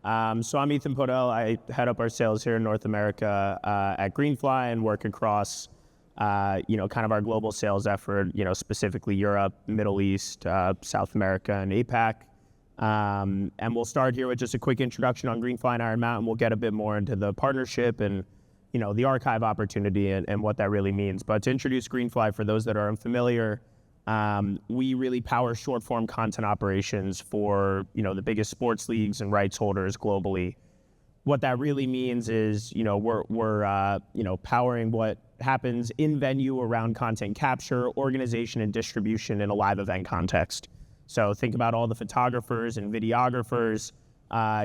So I'm Ethan Podell. I head up our sales here in North America at Greenfly and work across, kind of our global sales effort, specifically Europe, Middle East, South America, and APAC. And we'll start here with just a quick introduction on Greenfly and Iron Mountain. We'll get a bit more into the partnership and, the archive opportunity and what that really means. But to introduce Greenfly, for those that are unfamiliar, we really power short-form content operations for, the biggest sports leagues and rights holders globally. What that really means is, we're powering what happens in venue around content capture, organization, and distribution in a live event context. So think about all the photographers and videographers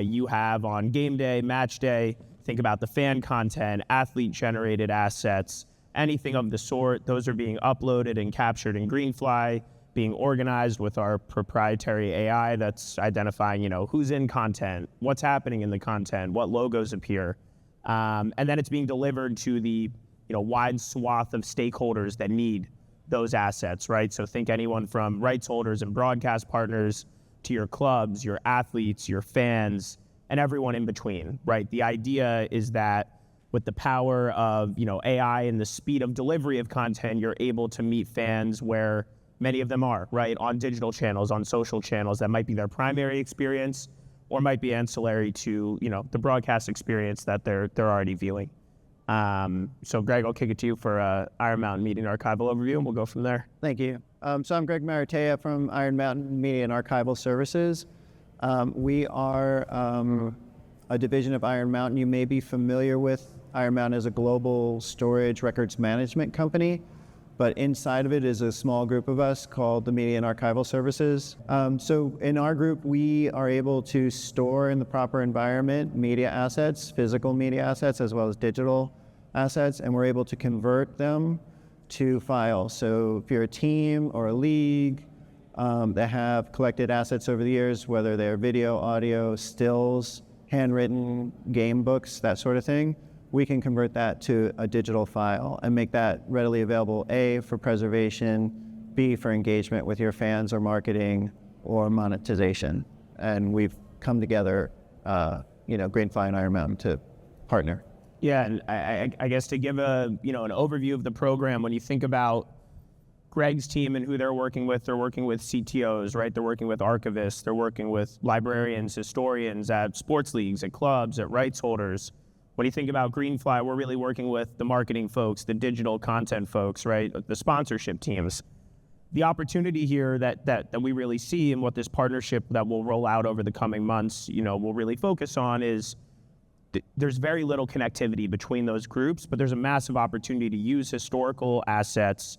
you have on game day, match day. Think about the fan content, athlete-generated assets, anything of the sort. Those are being uploaded and captured in Greenfly, being organized with our proprietary AI that's identifying, who's in content, what's happening in the content, what logos appear. And then it's being delivered to the, wide swath of stakeholders that need those assets, right? So think anyone from rights holders and broadcast partners to your clubs, your athletes, your fans, and everyone in between, right? The idea is that with the power of, AI and the speed of delivery of content, you're able to meet fans where many of them are, right? On digital channels, on social channels, that might be their primary experience or might be ancillary to, the broadcast experience that they're already viewing. So Greg, I'll kick it to you for Iron Mountain Media and Archival overview, and we'll go from there. Thank you. So I'm Greg Maratea from Iron Mountain Media and Archival Services. We are a division of Iron Mountain. You may be familiar with Iron Mountain as a global storage records management company, but inside of it is a small group of us called the Media and Archival Services. So in our group, we are able to store in the proper environment media assets, physical media assets, as well as digital assets, and we're able to convert them to files. So if you're a team or a league that have collected assets over the years, whether they're video, audio, stills, handwritten game books, that sort of thing, we can convert that to a digital file and make that readily available, A, for preservation, B, for engagement with your fans or marketing or monetization. And we've come together, Greenfly and Iron Mountain to partner. Yeah, and I guess to give an overview of the program, when you think about Greg's team and who they're working with CTOs, right? They're working with archivists, they're working with librarians, historians at sports leagues, at clubs, at rights holders. When you think about Greenfly, we're really working with the marketing folks, the digital content folks, right? The sponsorship teams. The opportunity here that we really see and what this partnership that will roll out over the coming months, will really focus on is there's very little connectivity between those groups, but there's a massive opportunity to use historical assets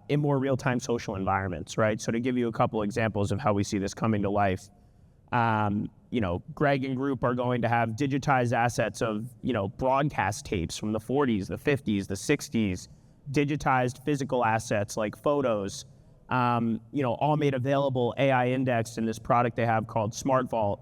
in more real-time social environments, right? So to give you a couple examples of how we see this coming to life, Greg and group are going to have digitized assets of, broadcast tapes from the 40s, the 50s, the 60s, digitized physical assets like photos, all made available, AI indexed in this product they have called Smart Vault,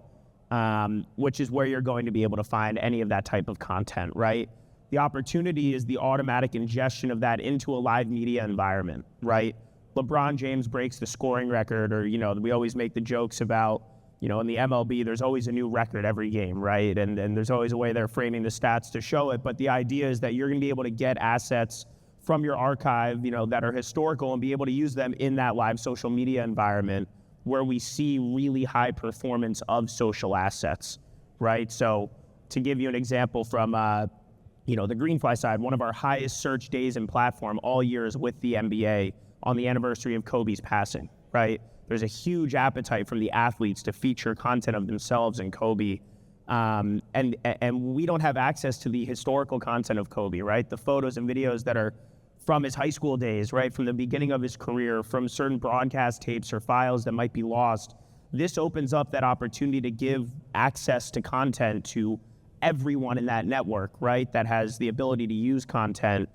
which is where you're going to be able to find any of that type of content, right? The opportunity is the automatic ingestion of that into a live media environment, right? LeBron James breaks the scoring record, or, we always make the jokes about, in the MLB, there's always a new record every game, right? And there's always a way they're framing the stats to show it. But the idea is that you're going to be able to get assets from your archive, that are historical and be able to use them in that live social media environment where we see really high performance of social assets, right? So to give you an example from, the Greenfly side, one of our highest search days in platform all year is with the NBA on the anniversary of Kobe's passing, right? There's a huge appetite from the athletes to feature content of themselves and Kobe. And we don't have access to the historical content of Kobe, right? The photos and videos that are from his high school days, right? From the beginning of his career, from certain broadcast tapes or files that might be lost. This opens up that opportunity to give access to content to everyone in that network, right? That has the ability to use content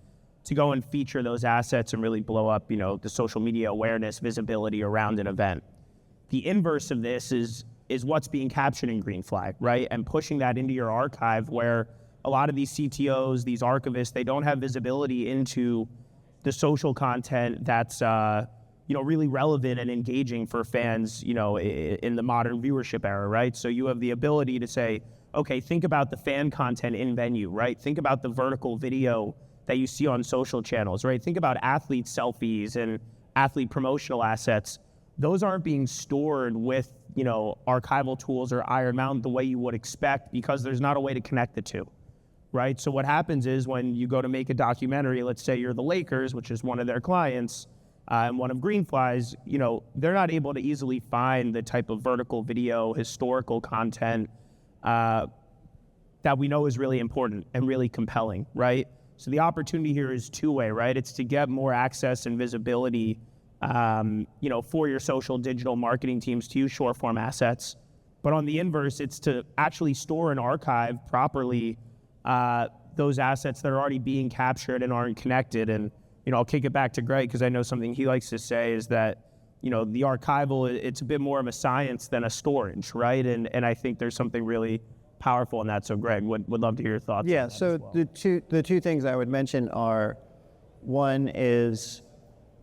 to go and feature those assets and really blow up, the social media awareness, visibility around an event. The inverse of this is what's being captured in Greenfly, right? And pushing that into your archive where a lot of these CTOs, these archivists, they don't have visibility into the social content that's really relevant and engaging for fans, in the modern viewership era, right? So you have the ability to say, okay, think about the fan content in venue, right? Think about the vertical video that you see on social channels, right? Think about athlete selfies and athlete promotional assets. Those aren't being stored with, archival tools or Iron Mountain the way you would expect, because there's not a way to connect the two, right? So what happens is when you go to make a documentary, let's say you're the Lakers, which is one of their clients, and one of Greenfly's, they're not able to easily find the type of vertical video, historical content that we know is really important and really compelling, right? So the opportunity here is two-way, right? It's to get more access and visibility, for your social digital marketing teams to use short-form assets. But on the inverse, it's to actually store and archive properly those assets that are already being captured and aren't connected. And I'll kick it back to Greg, because I know something he likes to say is that, the archival, it's a bit more of a science than a storage, right? And I think there's something really powerful in that. So Greg, would love to hear your thoughts. Yeah, on that so as well. the two things I would mention are, one is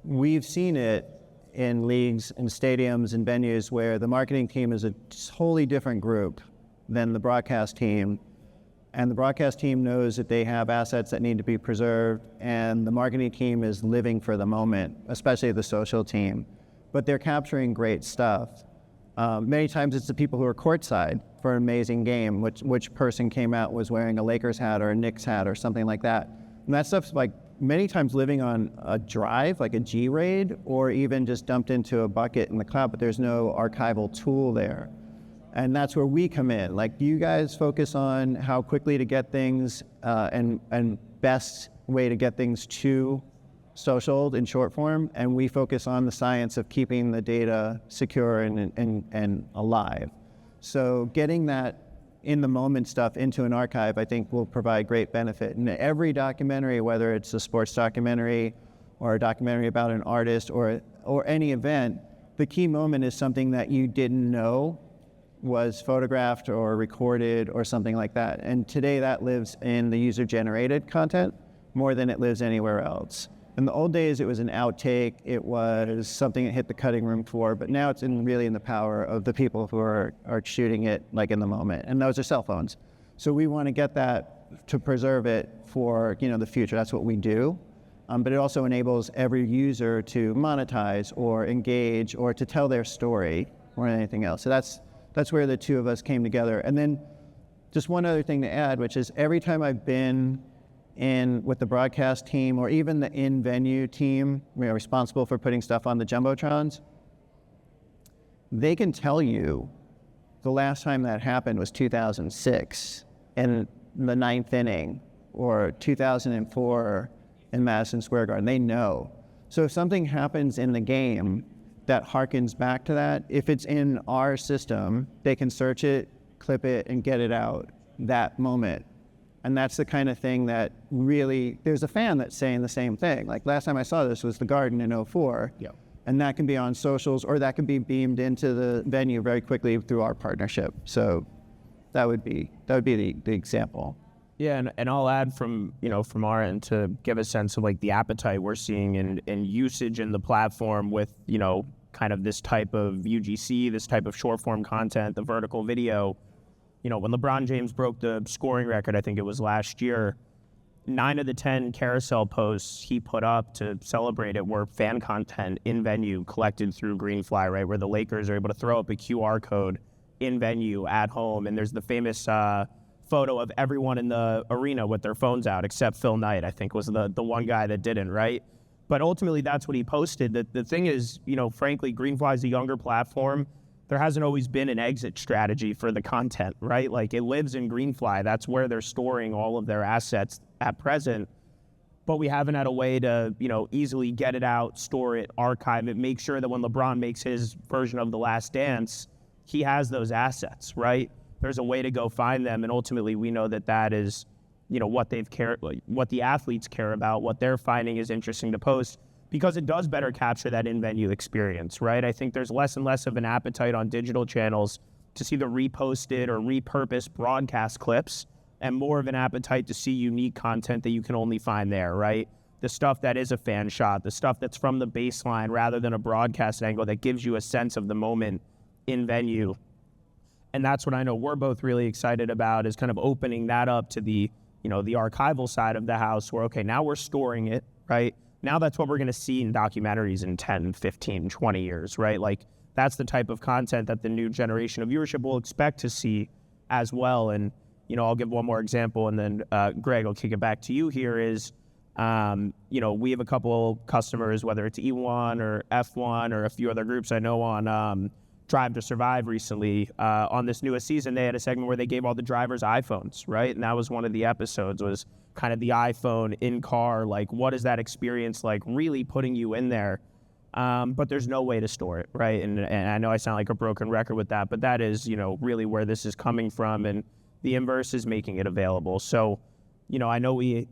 we've seen it in leagues and stadiums and venues where the marketing team is a totally different group than the broadcast team. And the broadcast team knows that they have assets that need to be preserved, and the marketing team is living for the moment, especially the social team. But they're capturing great stuff. Many times it's the people who are courtside for an amazing game, which person came out was wearing a Lakers hat or a Knicks hat or something like that. And that stuff's like many times living on a drive, like a G-RAID, or even just dumped into a bucket in the cloud, but there's no archival tool there. And that's where we come in. Like, you guys focus on how quickly to get things and best way to get things to social in short form, and we focus on the science of keeping the data secure and alive. So getting that in the moment stuff into an archive, I think, will provide great benefit. And every documentary, whether it's a sports documentary or a documentary about an artist or any event, the key moment is something that you didn't know was photographed or recorded or something like that. And today that lives in the user-generated content more than it lives anywhere else. In the old days, it was an outtake, it was something that hit the cutting room floor, but now it's really in the power of the people who are shooting it like in the moment, and those are cell phones. So we want to get that to preserve it for the future. That's what we do. But it also enables every user to monetize or engage or to tell their story more than anything else. So that's where the two of us came together. And then just one other thing to add, which is every time I've been in with the broadcast team or even the in-venue team, responsible for putting stuff on the Jumbotrons, they can tell you the last time that happened was 2006 in the ninth inning, or 2004 in Madison Square Garden. They know. So if something happens in the game that harkens back to that, if it's in our system, they can search it, clip it, and get it out that moment. And that's the kind of thing that really, there's a fan that's saying the same thing. Like, last time I saw this was the Garden in '04. Yeah. And that can be on socials, or that can be beamed into the venue very quickly through our partnership. So that would be the example. Yeah, and I'll add from our end to give a sense of like the appetite we're seeing in usage in the platform with, kind of this type of UGC, this type of short form content, the vertical video. When LeBron James broke the scoring record, I think it was last year, 9 of the 10 carousel posts he put up to celebrate it were fan content in venue collected through Greenfly, right? Where the Lakers are able to throw up a QR code in venue at home. And there's the famous photo of everyone in the arena with their phones out, except Phil Knight, I think, was the one guy that didn't, right? But ultimately, that's what he posted. The thing is, frankly, Greenfly is a younger platform. There hasn't always been an exit strategy for the content, right? Like, it lives in Greenfly. That's where they're storing all of their assets at present. But we haven't had a way to, easily get it out, store it, archive it, make sure that when LeBron makes his version of The Last Dance, he has those assets, right? There's a way to go find them. And ultimately, we know that is, what the athletes care about, what they're finding is interesting to post, because it does better capture that in-venue experience, right? I think there's less and less of an appetite on digital channels to see the reposted or repurposed broadcast clips, and more of an appetite to see unique content that you can only find there, right? the stuff that is a fan shot, the stuff that's from the baseline rather than a broadcast angle that gives you a sense of the moment in venue. And that's what I know we're both really excited about, is kind of opening that up to the, the archival side of the house where, okay, now we're storing it, right? Now that's what we're going to see in documentaries in 10, 15, 20 years, right? Like, that's the type of content that the new generation of viewership will expect to see as well. And, I'll give one more example, and then Greg, I'll kick it back to you here is, we have a couple customers, whether it's E1 or F1 or a few other groups I know on Drive to Survive recently. On this newest season, they had a segment where they gave all the drivers iPhones, right? And that was one of the episodes, was kind of the iPhone in car, like what is that experience like, really putting you in there. But there's no way to store it, right? And I know I sound like a broken record with that, but that is, really where this is coming from, and the inverse is making it available. So, I know we,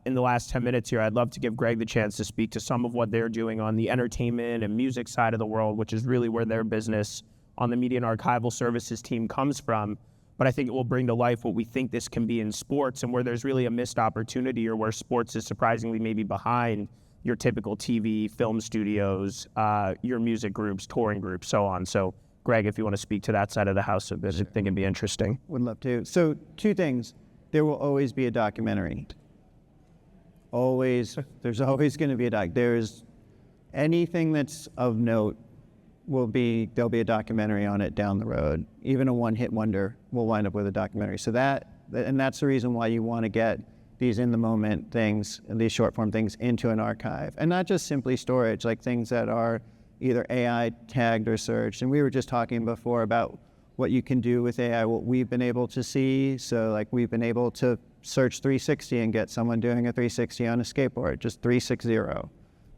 in the last 10 minutes here, I'd love to give Greg the chance to speak to some of what they're doing on the entertainment and music side of the world, which is really where their business on the media and archival services team comes from. But I think it will bring to life what we think this can be in sports, and where there's really a missed opportunity, or where sports is surprisingly maybe behind your typical TV, film studios, your music groups, touring groups, so on. So, Greg, if you want to speak to that side of the house a bit, I think it'd be interesting. Would love to. So, two things. There will always be a documentary. Always. There's always going to be a doc. There's anything that's of note there'll be a documentary on it down the road. Even a one-hit wonder will wind up with a documentary. So that's the reason why you want to get these in-the-moment things, these short-form things, into an archive. And not just simply storage, like things that are either AI tagged or searched. And we were just talking before about what you can do with AI, what we've been able to see. So like, we've been able to search 360 and get someone doing a 360 on a skateboard, just 360,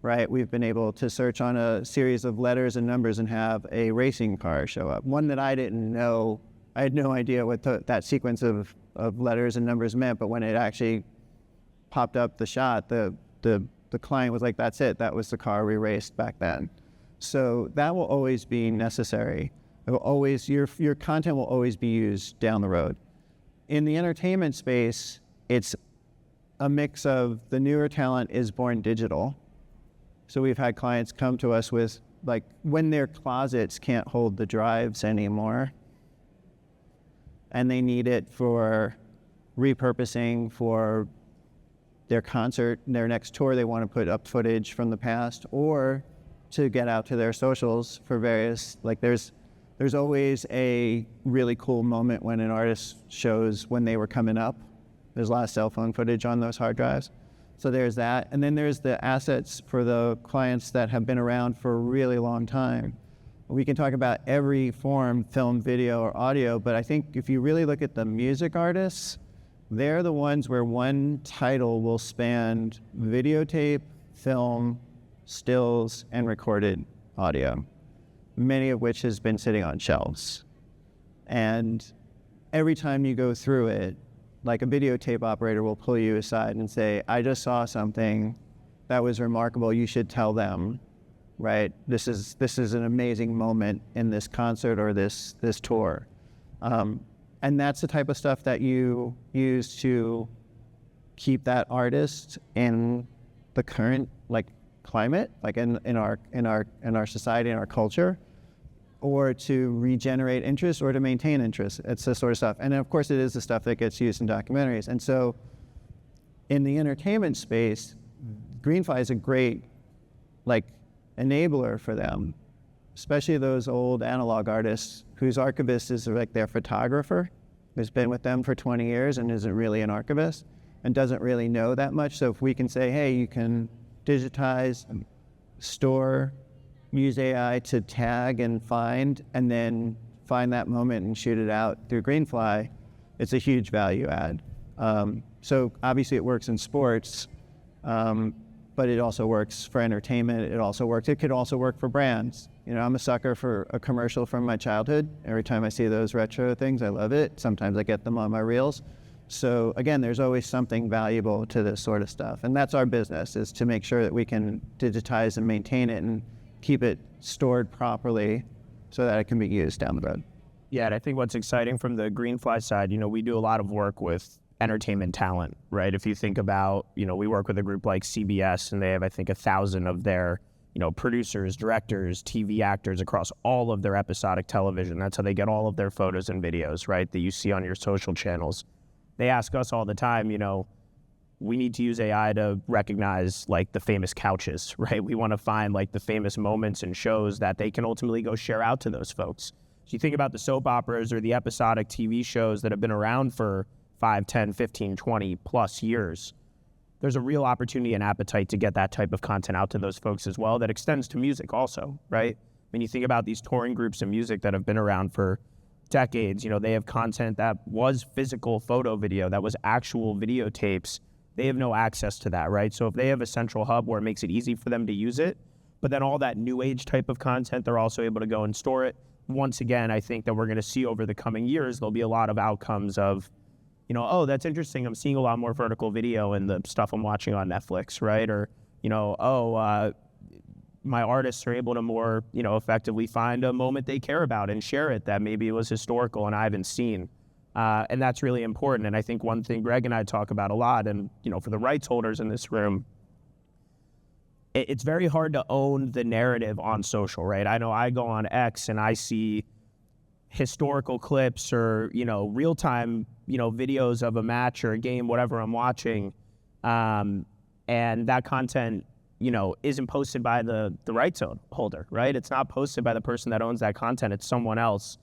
right? We've been able to search on a series of letters and numbers and have a racing car show up. One that I didn't know, I had no idea what that sequence of letters and numbers meant, but when it actually popped up the shot, the client was like, that's it, that was the car we raced back then. So that will always be necessary. It will always, your content will always be used down the road. In the entertainment space, it's a mix of the newer talent is born digital. So we've had clients come to us with, like, when their closets can't hold the drives anymore, and they need it for repurposing for their concert, their next tour, they want to put up footage from the past, or to get out to their socials for various, like, there's always a really cool moment when an artist shows when they were coming up. There's a lot of cell phone footage on those hard drives. So there's that. And then there's the assets for the clients that have been around for a really long time. We can talk about every form, film, video, or audio, but I think if you really look at the music artists, they're the ones where one title will span videotape, film, stills, and recorded audio, many of which has been sitting on shelves. And every time you go through it, like a videotape operator will pull you aside and say, I just saw something that was remarkable, you should tell them, right? This is an amazing moment in this concert or this tour. And that's the type of stuff that you use to keep that artist in the current, like, climate, like in our society and our culture, or to regenerate interest or to maintain interest. It's the sort of stuff. And of course it is the stuff that gets used in documentaries. And so in the entertainment space, Greenfly is a great, like, enabler for them, especially those old analog artists whose archivist is like their photographer, who's been with them for 20 years and isn't really an archivist and doesn't really know that much. So if we can say, hey, you can digitize, store, use AI to tag and then find that moment and shoot it out through Greenfly, it's a huge value add. So obviously it works in sports, but it also works for entertainment. It could also work for brands. I'm a sucker for a commercial from my childhood. Every time I see those retro things, I love it. Sometimes I get them on my reels. So again, there's always something valuable to this sort of stuff. And that's our business, is to make sure that we can digitize and maintain it and keep it stored properly so that it can be used down the road. Yeah, and I think what's exciting from the Greenfly side, we do a lot of work with entertainment talent, right? If you think about, we work with a group like CBS, and they have, I think, 1,000 of their, producers, directors, TV actors across all of their episodic television. That's how they get all of their photos and videos, right, that you see on your social channels. They ask us all the time, we need to use AI to recognize like the famous couches, right? We want to find like the famous moments and shows that they can ultimately go share out to those folks. So you think about the soap operas or the episodic TV shows that have been around for 5, 10, 15, 20 plus years. There's a real opportunity and appetite to get that type of content out to those folks as well. That extends to music also, right? When you think about these touring groups of music that have been around for decades, they have content that was physical photo video, that was actual videotapes. They have no access to that, right? So if they have a central hub where it makes it easy for them to use it, but then all that new age type of content, they're also able to go and store it. Once again, I think that we're going to see over the coming years, there'll be a lot of outcomes of, oh, that's interesting. I'm seeing a lot more vertical video in the stuff I'm watching on Netflix, right? Or, my artists are able to more, effectively find a moment they care about and share it that maybe it was historical and I haven't seen. And that's really important. And I think one thing Greg and I talk about a lot, and, for the rights holders in this room, it's very hard to own the narrative on social, right? I know I go on X and I see historical clips or, real-time, videos of a match or a game, whatever I'm watching. And that content, isn't posted by the rights holder, right? It's not posted by the person that owns that content. It's someone else.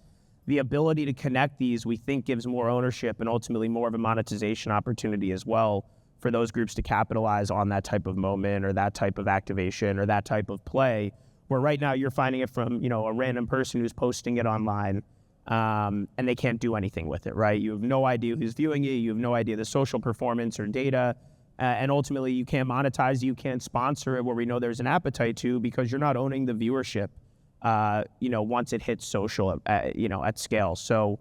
The ability to connect these, we think, gives more ownership and ultimately more of a monetization opportunity as well for those groups to capitalize on that type of moment or that type of activation or that type of play, where right now you're finding it from, a random person who's posting it online, and they can't do anything with it, right? You have no idea who's viewing it. You have no idea the social performance or data, and ultimately you can't monetize, you can't sponsor it where we know there's an appetite to, because you're not owning the viewership, once it hits social, at scale. So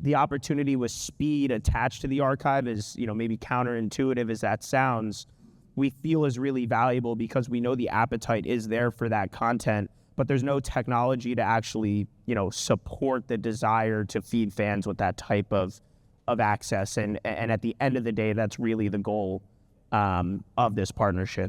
the opportunity with speed attached to the archive is, maybe counterintuitive as that sounds, we feel is really valuable because we know the appetite is there for that content, but there's no technology to actually, support the desire to feed fans with that type of access. And at the end of the day, that's really the goal of this partnership.